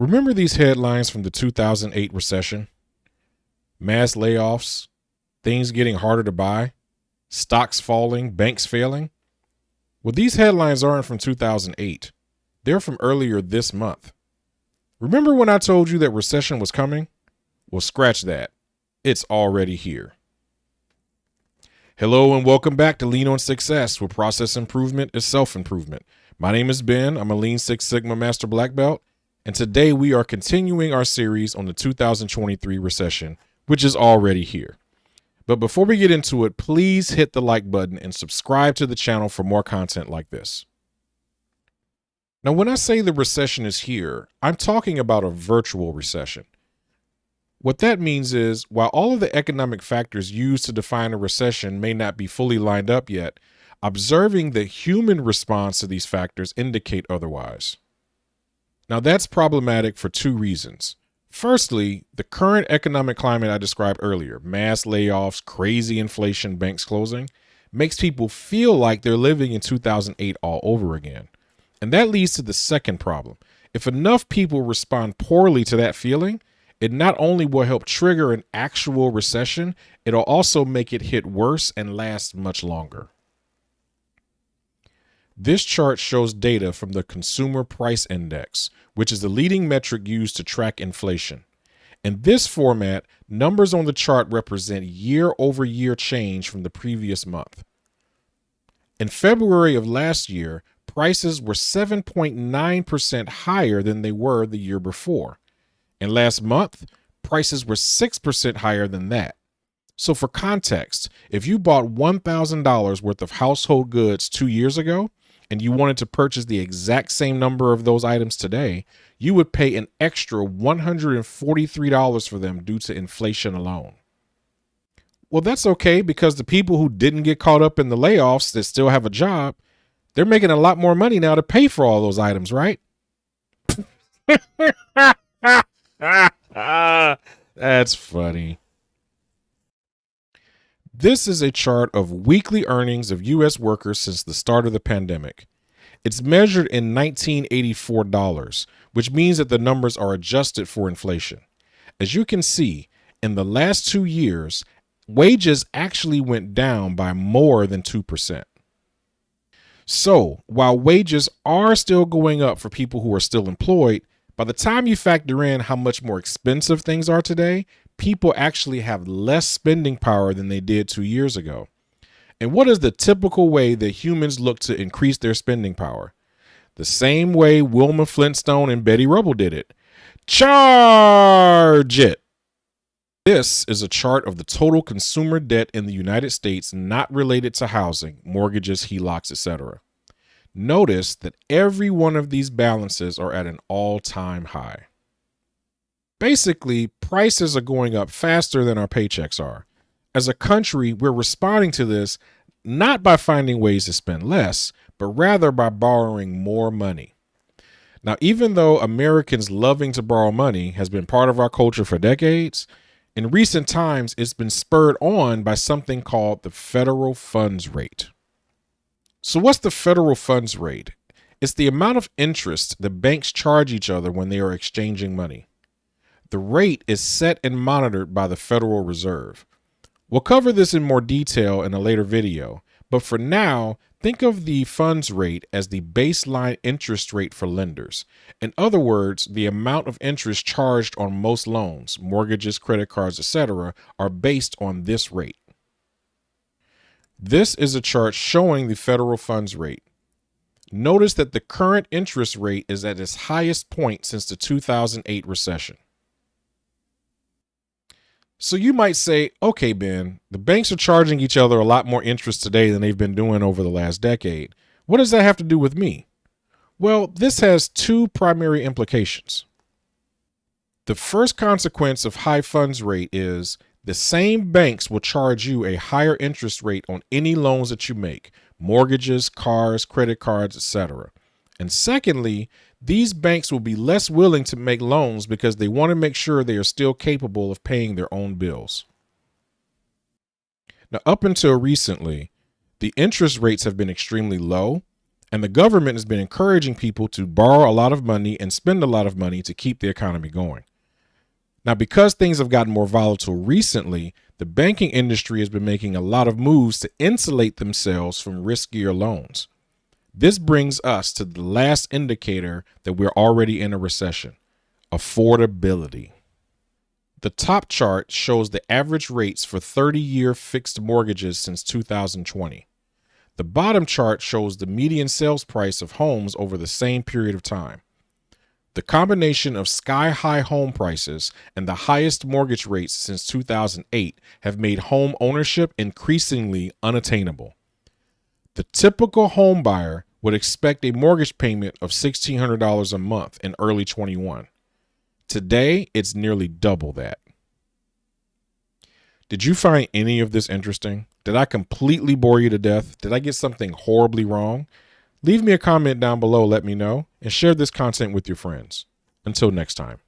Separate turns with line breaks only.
Remember these headlines from the 2008 recession? Mass layoffs, things getting harder to buy, stocks falling, banks failing? Well, these headlines aren't from 2008. They're from earlier this month. Remember when I told you that recession was coming? Well, scratch that. It's already here. Hello and welcome back to Lean on Success, where process improvement is self-improvement. My name is Ben. I'm a Lean Six Sigma Master Black Belt. And today we are continuing our series on the 2023 recession, which is already here. But before we get into it, please hit the like button and subscribe to the channel for more content like this. Now, when I say the recession is here, I'm talking about a virtual recession. What that means is, while all of the economic factors used to define a recession may not be fully lined up yet, observing the human response to these factors indicate otherwise. Now, that's problematic for two reasons. Firstly, the current economic climate I described earlier, mass layoffs, crazy inflation, banks closing, makes people feel like they're living in 2008 all over again. And that leads to the second problem. If enough people respond poorly to that feeling, it not only will help trigger an actual recession, it'll also make it hit worse and last much longer. This chart shows data from the Consumer Price Index, which is the leading metric used to track inflation. In this format, numbers on the chart represent year-over-year change from the previous month. In February of last year, prices were 7.9% higher than they were the year before. And last month, prices were 6% higher than that. So for context, if you bought $1,000 worth of household goods 2 years ago, and you wanted to purchase the exact same number of those items today, you would pay an extra $143 for them due to inflation alone. Well, that's okay, because the people who didn't get caught up in the layoffs that still have a job, they're making a lot more money now to pay for all those items, right? That's funny. This is a chart of weekly earnings of U.S. workers since the start of the pandemic. It's measured in 1984 dollars, which means that the numbers are adjusted for inflation. As you can see, in the last 2 years, wages actually went down by more than 2%. So, while wages are still going up for people who are still employed, by the time you factor in how much more expensive things are today, people actually have less spending power than they did 2 years ago. And what is the typical way that humans look to increase their spending power? The same way Wilma Flintstone and Betty Rubble did it. Charge it. This is a chart of the total consumer debt in the United States not related to housing, mortgages, HELOCs, etc. Notice that every one of these balances are at an all-time high. Basically, prices are going up faster than our paychecks are. As a country, we're responding to this not by finding ways to spend less, but rather by borrowing more money. Now, even though Americans loving to borrow money has been part of our culture for decades, in recent times, it's been spurred on by something called the federal funds rate. So what's the federal funds rate? It's the amount of interest the banks charge each other when they are exchanging money. The rate is set and monitored by the Federal Reserve. We'll cover this in more detail in a later video, but for now, think of the funds rate as the baseline interest rate for lenders. In other words, the amount of interest charged on most loans, mortgages, credit cards, etc., are based on this rate. This is a chart showing the federal funds rate. Notice that the current interest rate is at its highest point since the 2008 recession. So you might say, okay, Ben, the banks are charging each other a lot more interest today than they've been doing over the last decade. What does that have to do with me? Well, this has two primary implications. The first consequence of high funds rate is the same banks will charge you a higher interest rate on any loans that you make, mortgages, cars, credit cards, etc. And secondly, these banks will be less willing to make loans because they want to make sure they are still capable of paying their own bills. Now, up until recently, the interest rates have been extremely low, And the government has been encouraging people to borrow a lot of money and spend a lot of money to keep the economy going. Now, because things have gotten more volatile recently, the banking industry has been making a lot of moves to insulate themselves from riskier loans. This brings us to the last indicator that we're already in a recession: affordability. The top chart shows the average rates for 30-year fixed mortgages since 2020. The bottom chart shows the median sales price of homes over the same period of time. The combination of sky-high home prices and the highest mortgage rates since 2008 have made home ownership increasingly unattainable. The typical home buyer would expect a mortgage payment of $1,600 a month in early 21. Today, it's nearly double that. Did you find any of this interesting? Did I completely bore you to death? Did I get something horribly wrong? Leave me a comment down below, let me know, and share this content with your friends. Until next time.